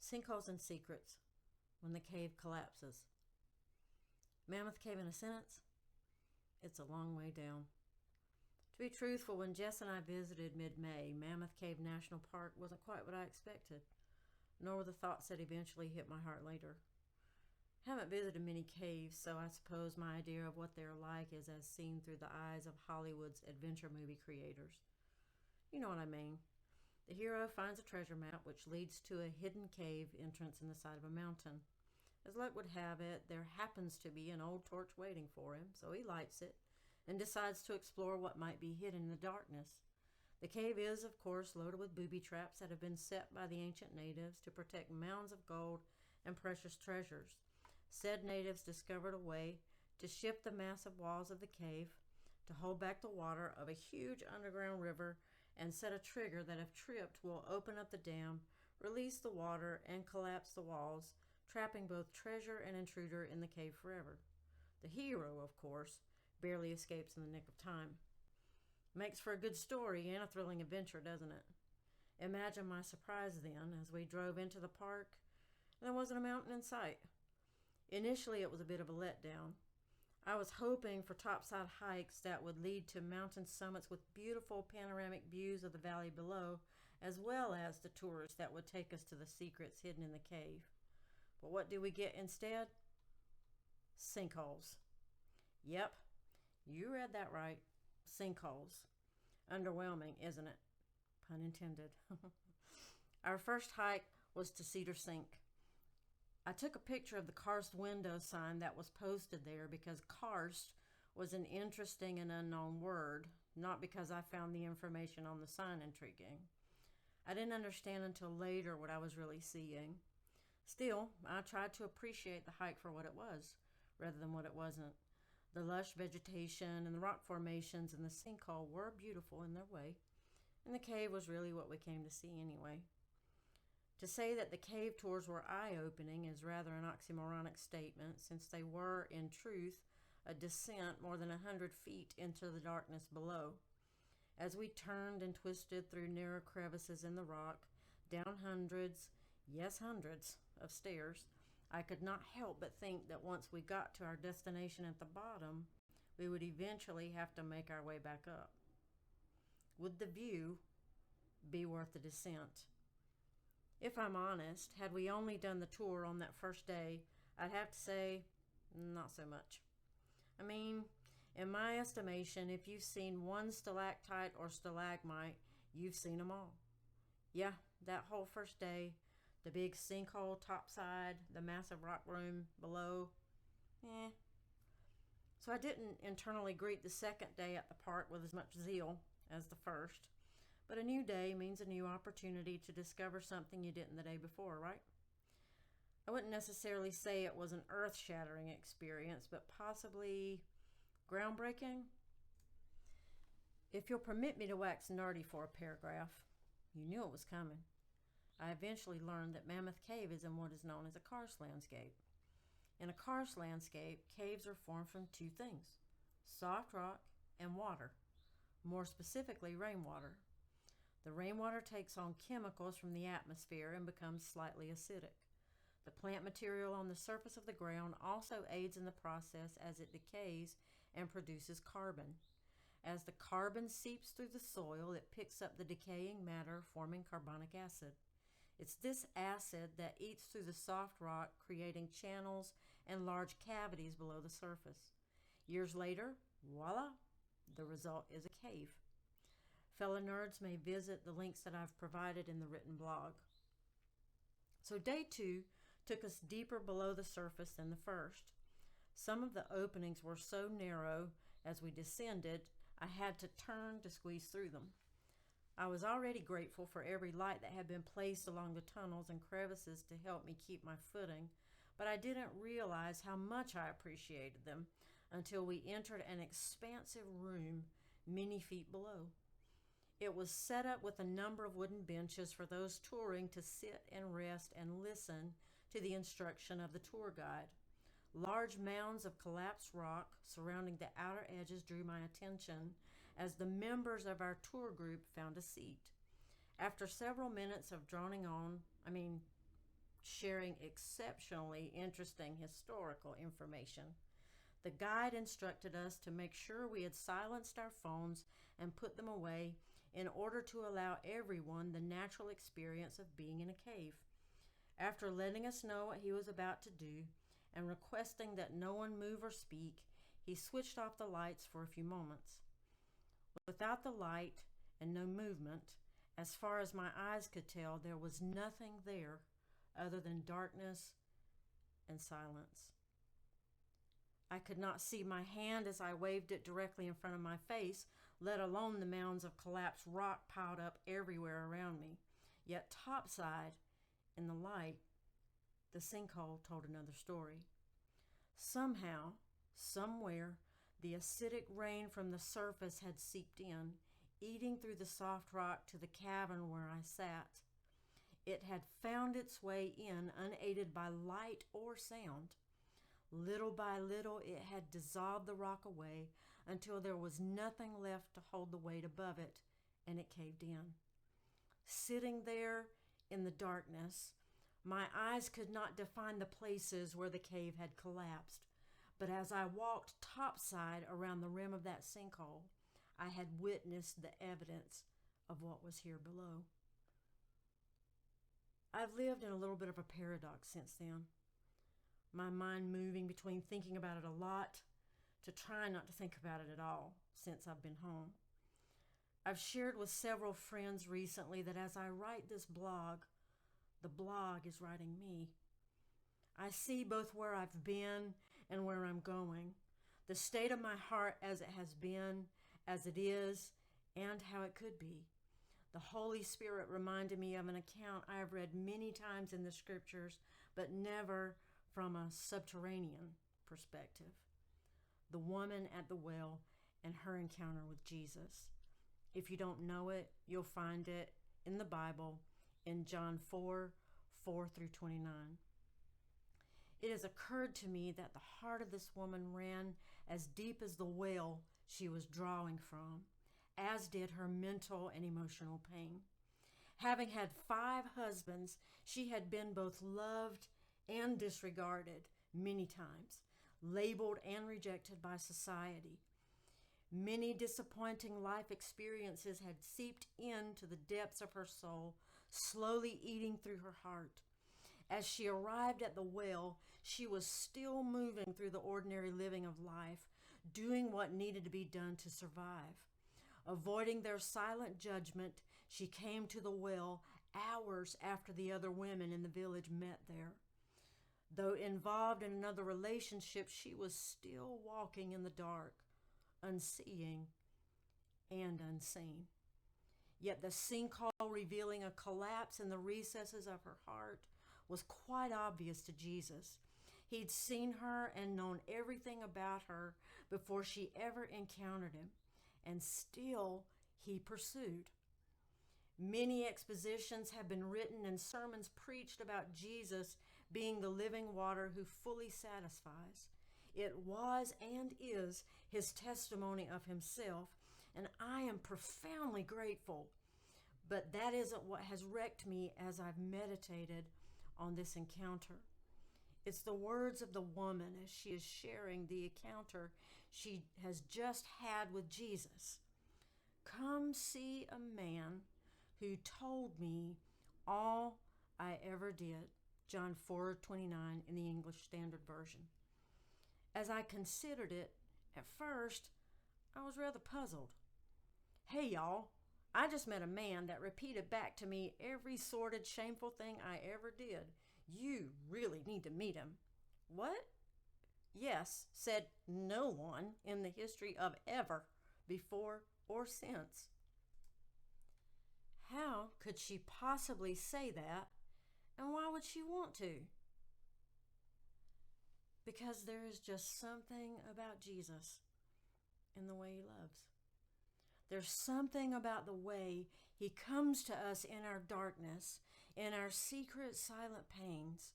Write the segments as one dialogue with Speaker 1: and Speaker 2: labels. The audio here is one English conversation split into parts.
Speaker 1: Sinkholes and Secrets, when the cave collapses. Mammoth Cave in a sentence? It's a long way down. To be truthful, when Jess and I visited mid-May, Mammoth Cave National Park wasn't quite what I expected, nor were the thoughts that eventually hit my heart later. I haven't visited many caves, so I suppose my idea of what they're like is as seen through the eyes of Hollywood's adventure movie creators. You know what I mean. The hero finds a treasure map which leads to a hidden cave entrance in the side of a mountain. As luck would have it, there happens to be an old torch waiting for him, so he lights it and decides to explore what might be hidden in the darkness. The cave is, of course, loaded with booby traps that have been set by the ancient natives to protect mounds of gold and precious treasures. Said natives discovered a way to shift the massive walls of the cave, to hold back the water of a huge underground river, and set a trigger that, if tripped, will open up the dam, release the water, and collapse the walls, trapping both treasure and intruder in the cave forever. The hero, of course, barely escapes in the nick of time. Makes for a good story and a thrilling adventure, doesn't it? Imagine my surprise then as we drove into the park and there wasn't a mountain in sight. Initially, it was a bit of a letdown. I was hoping for topside hikes that would lead to mountain summits with beautiful panoramic views of the valley below, as well as the tours that would take us to the secrets hidden in the cave. But what do we get instead? Sinkholes. Yep, you read that right. Sinkholes. Underwhelming, isn't it? Pun intended. Our first hike was to Cedar Sink. I took a picture of the karst window sign that was posted there because karst was an interesting and unknown word, not because I found the information on the sign intriguing. I didn't understand until later what I was really seeing. Still, I tried to appreciate the hike for what it was, rather than what it wasn't. The lush vegetation and the rock formations in the sinkhole were beautiful in their way, and the cave was really what we came to see anyway. To say that the cave tours were eye-opening is rather an oxymoronic statement, since they were, in truth, a descent more than 100 feet into the darkness below. As we turned and twisted through narrow crevices in the rock, down hundreds, yes hundreds, of stairs, I could not help but think that once we got to our destination at the bottom, we would eventually have to make our way back up. Would the view be worth the descent? If I'm honest, had we only done the tour on that first day, I'd have to say, not so much. I mean, in my estimation, if you've seen one stalactite or stalagmite, you've seen them all. Yeah, that whole first day, the big sinkhole topside, the massive rock room below, So I didn't internally greet the second day at the park with as much zeal as the first. But a new day means a new opportunity to discover something you didn't the day before, right? I wouldn't necessarily say it was an earth-shattering experience, but possibly groundbreaking. If you'll permit me to wax nerdy for a paragraph, you knew it was coming. I eventually learned that Mammoth Cave is in what is known as a karst landscape. In a karst landscape, caves are formed from two things: soft rock and water, more specifically rainwater. The rainwater takes on chemicals from the atmosphere and becomes slightly acidic. The plant material on the surface of the ground also aids in the process as it decays and produces carbon. As the carbon seeps through the soil, it picks up the decaying matter, forming carbonic acid. It's this acid that eats through the soft rock, creating channels and large cavities below the surface. Years later, voila, the result is a cave. Fellow nerds may visit the links that I've provided in the written blog. So day 2 took us deeper below the surface than the first. Some of the openings were so narrow as we descended, I had to turn to squeeze through them. I was already grateful for every light that had been placed along the tunnels and crevices to help me keep my footing, but I didn't realize how much I appreciated them until we entered an expansive room many feet below. It was set up with a number of wooden benches for those touring to sit and rest and listen to the instruction of the tour guide. Large mounds of collapsed rock surrounding the outer edges drew my attention as the members of our tour group found a seat. After several minutes of droning sharing exceptionally interesting historical information. The guide instructed us to make sure we had silenced our phones and put them away in order to allow everyone the natural experience of being in a cave. After letting us know what he was about to do and requesting that no one move or speak, he switched off the lights for a few moments. Without the light and no movement, as far as my eyes could tell, there was nothing there other than darkness and silence. I could not see my hand as I waved it directly in front of my face, let alone the mounds of collapsed rock piled up everywhere around me. Yet topside, in the light, the sinkhole told another story. Somehow, somewhere, the acidic rain from the surface had seeped in, eating through the soft rock to the cavern where I sat. It had found its way in unaided by light or sound. Little by little, it had dissolved the rock away until there was nothing left to hold the weight above it, and it caved in. Sitting there in the darkness, my eyes could not define the places where the cave had collapsed, but as I walked topside around the rim of that sinkhole, I had witnessed the evidence of what was here below. I've lived in a little bit of a paradox since then. My mind moving between thinking about it a lot to trying not to think about it at all since I've been home. I've shared with several friends recently that as I write this blog, the blog is writing me. I see both where I've been and where I'm going, the state of my heart as it has been, as it is, and how it could be. The Holy Spirit reminded me of an account I have read many times in the scriptures, but never from a subterranean perspective. The woman at the well and her encounter with Jesus. If you don't know it, you'll find it in the Bible in John 4:4-29. It has occurred to me that the heart of this woman ran as deep as the well she was drawing from, as did her mental and emotional pain. Having had 5 husbands, she had been both loved and disregarded many times, labeled and rejected by society. Many disappointing life experiences had seeped into the depths of her soul, slowly eating through her heart. As she arrived at the well, she was still moving through the ordinary living of life, doing what needed to be done to survive. Avoiding their silent judgment, she came to the well hours after the other women in the village met there. Though involved in another relationship, she was still walking in the dark, unseeing and unseen. Yet the sinkhole revealing a collapse in the recesses of her heart was quite obvious to Jesus. He'd seen her and known everything about her before she ever encountered him, and still he pursued. Many expositions have been written and sermons preached about Jesus being the living water who fully satisfies. It was and is his testimony of himself, and I am profoundly grateful. But that isn't what has wrecked me as I've meditated on this encounter. It's the words of the woman as she is sharing the encounter she has just had with Jesus. Come see a man who told me all I ever did. John 4:29 in the English Standard Version. As I considered it, at first, I was rather puzzled. Hey y'all, I just met a man that repeated back to me every sordid, shameful thing I ever did. You really need to meet him. What? Yes, said no one in the history of ever, before or since. How could she possibly say that, and why would she want to? Because there is just something about Jesus in the way he loves. There's something about the way he comes to us in our darkness, in our secret, silent pains.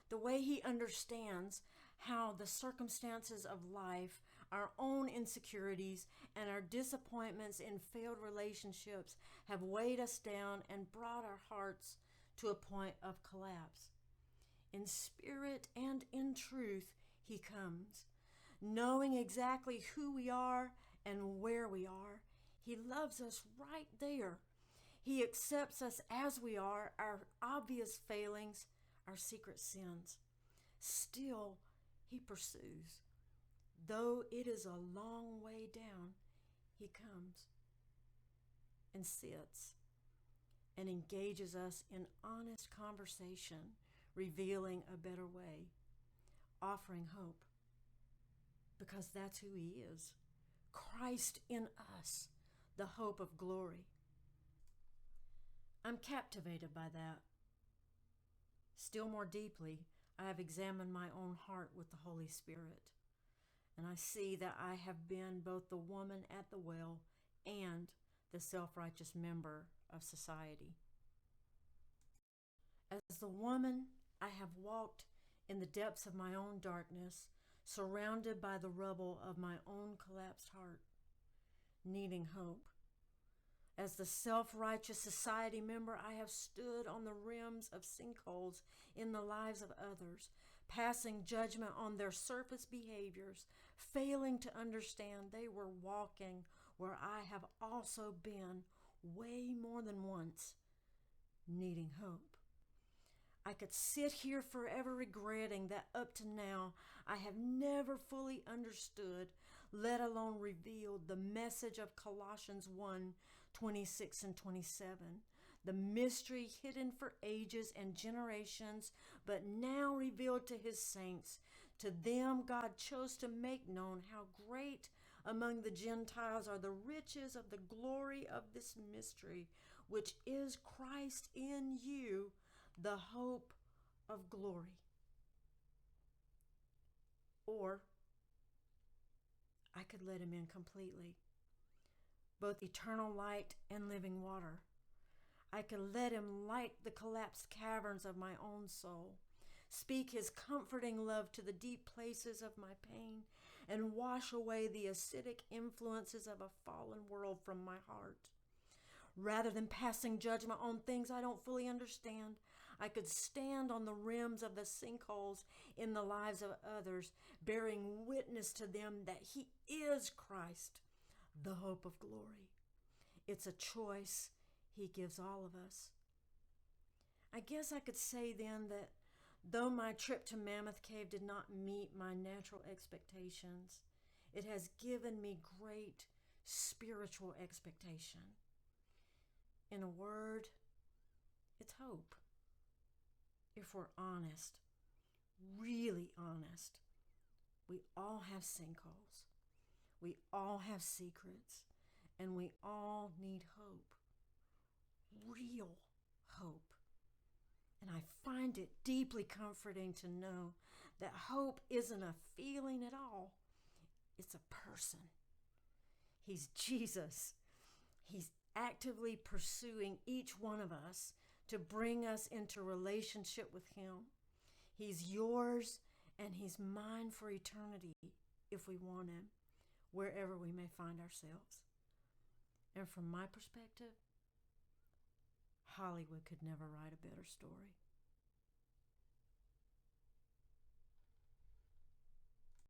Speaker 1: The way he understands how the circumstances of life, our own insecurities, and our disappointments in failed relationships have weighed us down and brought our hearts to a point of collapse. In spirit and in truth, he comes, knowing exactly who we are and where we are. He loves us right there. He accepts us as we are, our obvious failings, our secret sins. Still, he pursues. Though it is a long way down, he comes and sits and engages us in honest conversation, revealing a better way, offering hope, because that's who he is. Christ in us, the hope of glory. I'm captivated by that. Still more deeply, I have examined my own heart with the Holy Spirit, and I see that I have been both the woman at the well and the self-righteous member of society. As the woman, I have walked in the depths of my own darkness, surrounded by the rubble of my own collapsed heart, needing hope. As the self-righteous society member, I have stood on the rims of sinkholes in the lives of others, passing judgment on their surface behaviors, failing to understand they were walking where I have also been way more than once, needing hope. I could sit here forever regretting that up to now I have never fully understood, let alone revealed, the message of Colossians 1:26 and 27. The mystery hidden for ages and generations, but now revealed to his saints. To them God chose to make known how great among the Gentiles are the riches of the glory of this mystery, which is Christ in you, the hope of glory. Or I could let him in completely, both eternal light and living water. I could let him light the collapsed caverns of my own soul, speak his comforting love to the deep places of my pain, and wash away the acidic influences of a fallen world from my heart. Rather than passing judgment on things I don't fully understand, I could stand on the rims of the sinkholes in the lives of others, bearing witness to them that he is Christ, the hope of glory. It's a choice he gives all of us. I guess I could say then that though my trip to Mammoth Cave did not meet my natural expectations, it has given me great spiritual expectation. In a word, it's hope. If we're honest, really honest, we all have sinkholes. We all have secrets, and we all need hope. Real hope. And I find it deeply comforting to know that hope isn't a feeling at all. It's a person. He's Jesus. He's actively pursuing each one of us to bring us into relationship with him. He's yours and he's mine for eternity if we want him, wherever we may find ourselves. And from my perspective, Hollywood could never write a better story.